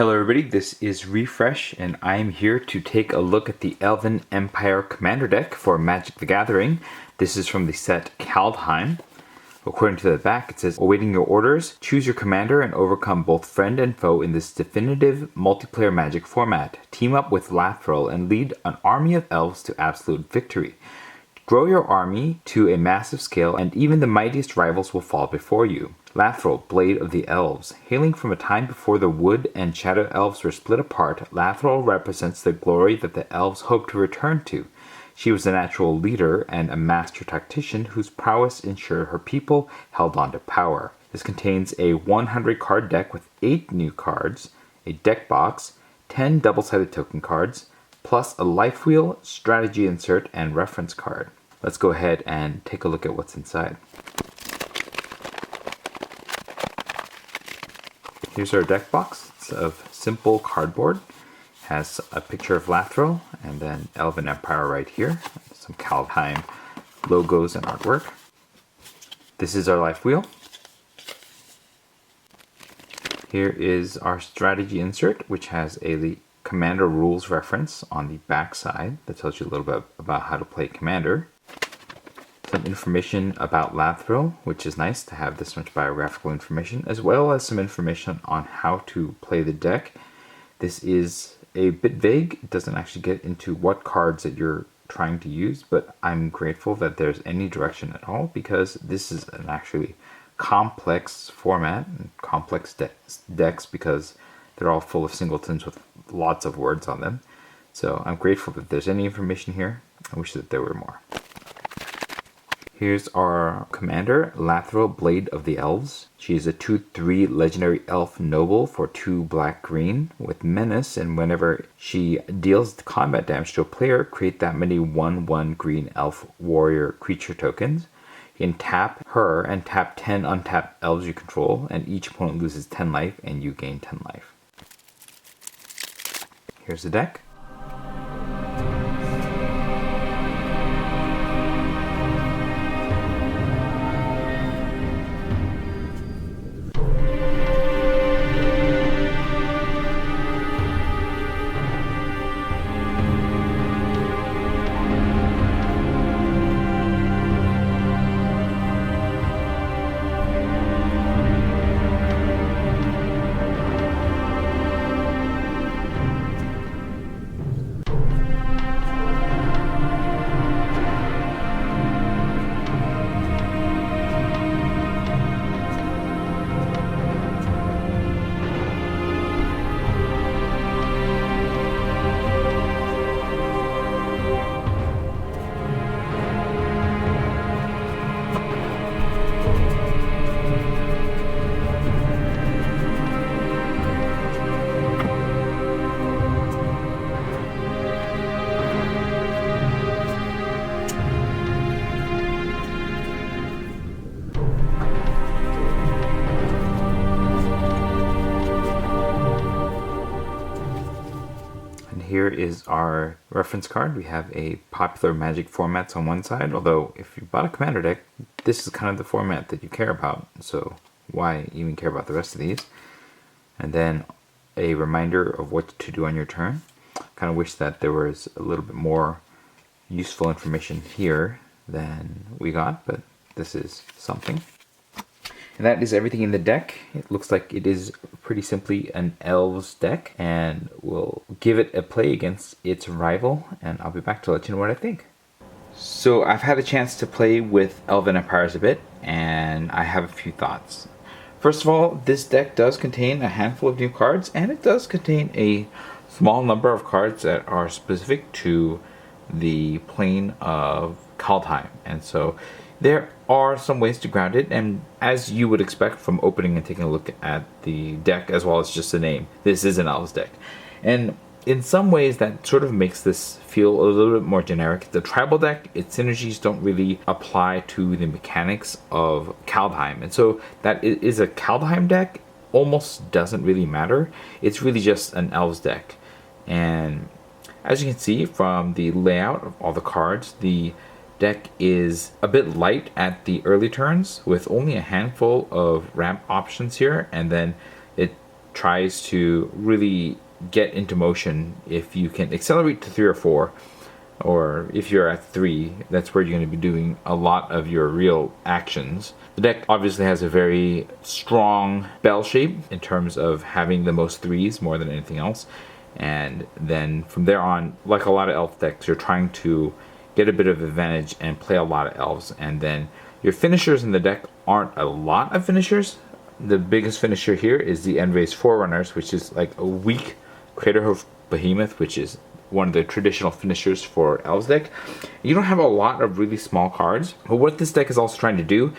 Hello everybody, this is Refresh, and I'm here to take a look at the Elven Empire Commander deck for Magic the Gathering. This is from the set Kaldheim. According to the back, it says, awaiting your orders, choose your commander and overcome both friend and foe in this definitive multiplayer Magic format. Team up with Lathril and lead an army of elves to absolute victory. Grow your army to a massive scale, and even the mightiest rivals will fall before you. Lathril, Blade of the Elves. Hailing from a time before the Wood and Shadow Elves were split apart, Lathril represents the glory that the elves hope to return to. She was a natural leader and a master tactician whose prowess ensured her people held on to power. This contains a 100 card deck with 8 new cards, a deck box, 10 double-sided token cards, plus a life wheel, strategy insert, and reference card. Let's go ahead and take a look at what's inside. Here's our deck box. It's of simple cardboard. Has a picture of Lathril and then Elven Empire right here. Some Kaldheim logos and artwork. This is our life wheel. Here is our strategy insert, which has a Commander rules reference on the back side that tells you a little bit about how to play Commander. Some information about Lathril, which is nice to have this much biographical information, as well as some information on how to play the deck. This is a bit vague. It doesn't actually get into what cards that you're trying to use, but I'm grateful that there's any direction at all, because this is an actually complex format and complex decks because they're all full of singletons with lots of words on them. So I'm grateful that there's any information here. I wish that there were more. Here's our commander, Lathril, Blade of the Elves. She is a 2/3 legendary elf noble for 2 black-green with menace, and whenever she deals combat damage to a player, create that many 1/1 green elf warrior creature tokens. You can tap her and tap 10 untapped elves you control, and each opponent loses 10 life and you gain 10 life. Here's the deck. Here is our reference card. We have a popular Magic formats on one side, although if you bought a Commander deck, this is kind of the format that you care about, so why even care about the rest of these? And then a reminder of what to do on your turn. Kind of wish that there was a little bit more useful information here than we got, but this is something. And that is everything in the deck. It looks like it is pretty simply an Elves deck, and we'll give it a play against its rival, and I'll be back to let you know what I think. So I've had a chance to play with Elven Empires a bit, and I have a few thoughts. First of all, this deck does contain a handful of new cards, and it does contain a small number of cards that are specific to the plane of Kaldheim, and so there are some ways to ground it, and as you would expect from opening and taking a look at the deck as well as just the name, this is an Elves deck. And in some ways that sort of makes this feel a little bit more generic. It's a tribal deck, its synergies don't really apply to the mechanics of Kaldheim, and so that it is a Kaldheim deck almost doesn't really matter. It's really just an Elves deck. And as you can see from the layout of all the cards, the deck is a bit light at the early turns with only a handful of ramp options here, and then it tries to really get into motion. If you can accelerate to 3 or 4, or if you're at 3, that's where you're going to be doing a lot of your real actions. The deck obviously has a very strong bell shape in terms of having the most 3s more than anything else. And then from there on, like a lot of elf decks, you're trying to get a bit of advantage and play a lot of elves. And then your finishers in the deck aren't a lot of finishers. The biggest finisher here is the End-Raze Forerunners, which is like a weak Craterhoof Behemoth, which is one of the traditional finishers for Elves deck. You don't have a lot of really small cards, but what this deck is also trying to do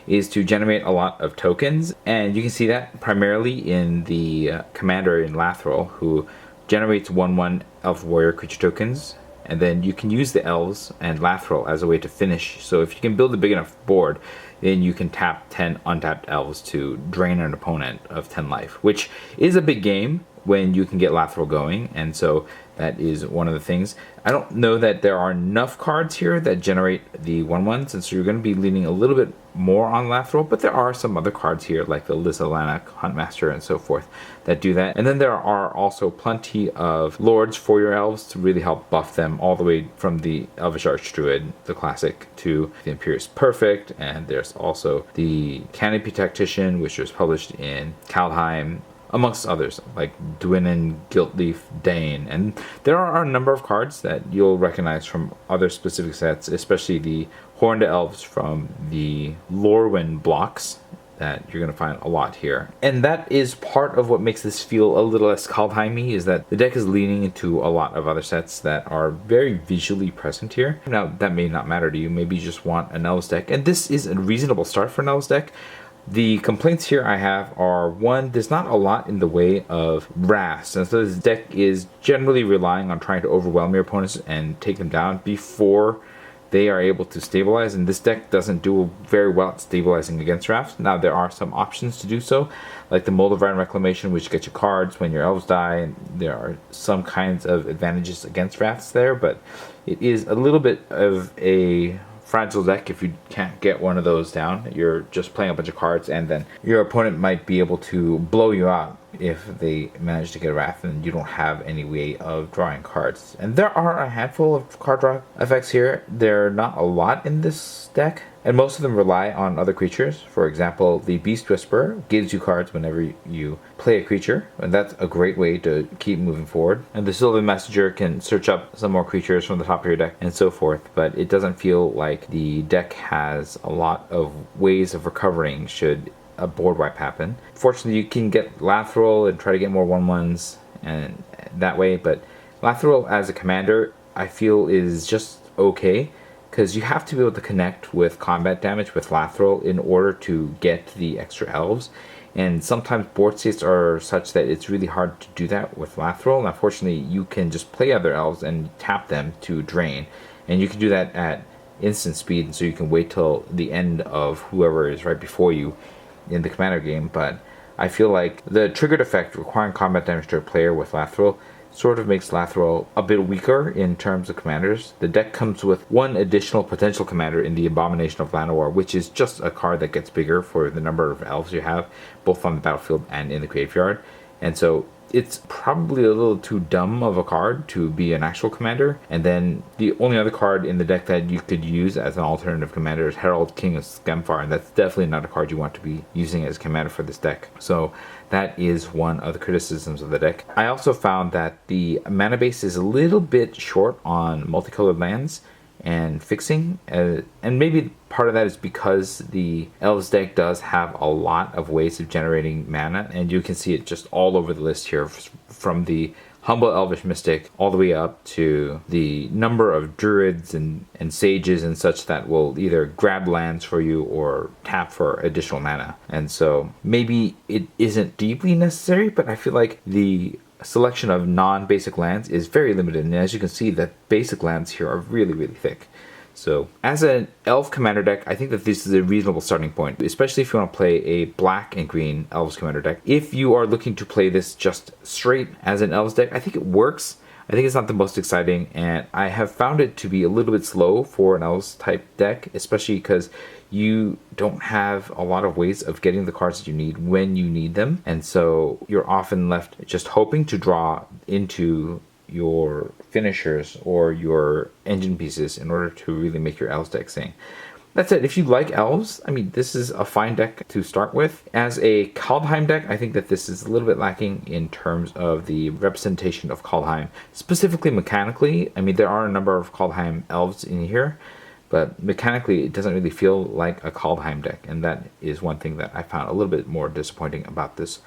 is to generate a lot of tokens, and you can see that primarily in the commander in Lathril, who generates 1/1 Elf Warrior creature tokens, and then you can use the Elves and Lathril as a way to finish. So if you can build a big enough board, then you can tap 10 untapped Elves to drain an opponent of 10 life, which is a big game when you can get Lathril going, and so that is one of the things. I don't know that there are enough cards here that generate the 1/1s, and so you're going to be leaning a little bit more on Lathril, but there are some other cards here like the Lysalanak, Huntmaster, and so forth that do that. And then there are also plenty of Lords for your Elves to really help buff them, all the way from the Elvish Archdruid, the classic, to the Imperious Perfect, and there's also the Canopy Tactician, which was published in Kaldheim, amongst others, like Dwynnin, Guiltleaf, Dane. And there are a number of cards that you'll recognize from other specific sets, especially the Horned Elves from the Lorwyn blocks that you're going to find a lot here. And that is part of what makes this feel a little less Kaldheim-y, is that the deck is leaning into a lot of other sets that are very visually present here. Now, that may not matter to you. Maybe you just want an Elves deck, and this is a reasonable start for an Elves deck. The complaints here I have are, one, there's not a lot in the way of wraths, and so this deck is generally relying on trying to overwhelm your opponents and take them down before they are able to stabilize, and this deck doesn't do very well at stabilizing against wraths. Now, there are some options to do so, like the Moldavine Reclamation, which gets you cards when your elves die, and there are some kinds of advantages against wraths there, but it is a little bit of a fragile deck if you can't get one of those down. You're just playing a bunch of cards, and then your opponent might be able to blow you out if they manage to get a wrath and you don't have any way of drawing cards. And there are a handful of card draw effects here. There are not a lot in this deck, and most of them rely on other creatures. For example, the Beast Whisperer gives you cards whenever you play a creature, and that's a great way to keep moving forward. And the Sylvan Messenger can search up some more creatures from the top of your deck and so forth, but it doesn't feel like the deck has a lot of ways of recovering should a board wipe happen. Fortunately, you can get Lathril and try to get more 1/1s and that way, but Lathril as a commander I feel is just okay, because you have to be able to connect with combat damage with Lathril in order to get the extra elves, and sometimes board states are such that it's really hard to do that with Lathril. And unfortunately, you can just play other elves and tap them to drain, and you can do that at instant speed, and so you can wait till the end of whoever is right before you in the commander game. But I feel like the triggered effect requiring combat damage to a player with Lathril sort of makes Lathril a bit weaker in terms of commanders. The deck comes with one additional potential commander in the Abomination of Llanowar, which is just a card that gets bigger for the number of elves you have, both on the battlefield and in the graveyard. And so it's probably a little too dumb of a card to be an actual commander. And then the only other card in the deck that you could use as an alternative commander is Herald, King of Skemfar, and that's definitely not a card you want to be using as commander for this deck. So that is one of the criticisms of the deck. I also found that the mana base is a little bit short on multicolored lands and fixing, and maybe part of that is because the Elves deck does have a lot of ways of generating mana, and you can see it just all over the list here, from the Humble Elvish Mystic all the way up to the number of druids and sages and such that will either grab lands for you or tap for additional mana. And so maybe it isn't deeply necessary, but I feel like the selection of non-basic lands is very limited, and as you can see, the basic lands here are really, really thick. So as an elf commander deck, I think that this is a reasonable starting point, especially if you want to play a black and green elves commander deck. If you are looking to play this just straight as an elves deck, I think it works. I think it's not the most exciting, and I have found it to be a little bit slow for an Elves type deck, especially because you don't have a lot of ways of getting the cards that you need when you need them, and so you're often left just hoping to draw into your finishers or your engine pieces in order to really make your Elves deck sing. That said, if you like Elves, I mean, this is a fine deck to start with. As a Kaldheim deck, I think that this is a little bit lacking in terms of the representation of Kaldheim, specifically mechanically. I mean, there are a number of Kaldheim Elves in here, but mechanically it doesn't really feel like a Kaldheim deck, and that is one thing that I found a little bit more disappointing about this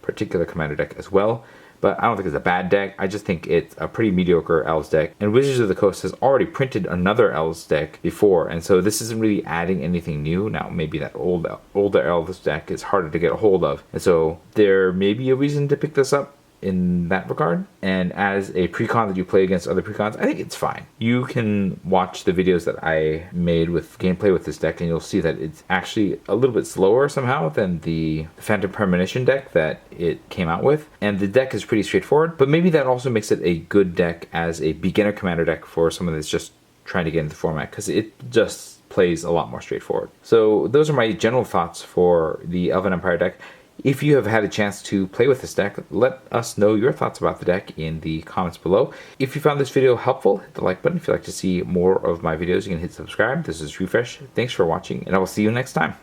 particular commander deck as well. But I don't think it's a bad deck. I just think it's a pretty mediocre Elves deck. And Wizards of the Coast has already printed another Elves deck before, and so this isn't really adding anything new. Now, maybe that older Elves deck is harder to get a hold of, and so there may be a reason to pick this up in that regard. And as a precon that you play against other precons, I think it's fine. You can watch the videos that I made with gameplay with this deck, and you'll see that it's actually a little bit slower somehow than the Phantom Premonition deck that it came out with. And the deck is pretty straightforward, but maybe that also makes it a good deck as a beginner commander deck for someone that's just trying to get into the format, because it just plays a lot more straightforward. So those are my general thoughts for the Elven Empire deck. If you have had a chance to play with this deck, let us know your thoughts about the deck in the comments below. If you found this video helpful, hit the like button. If you'd like to see more of my videos, you can hit subscribe. This is Refresh. Thanks for watching, and I will see you next time.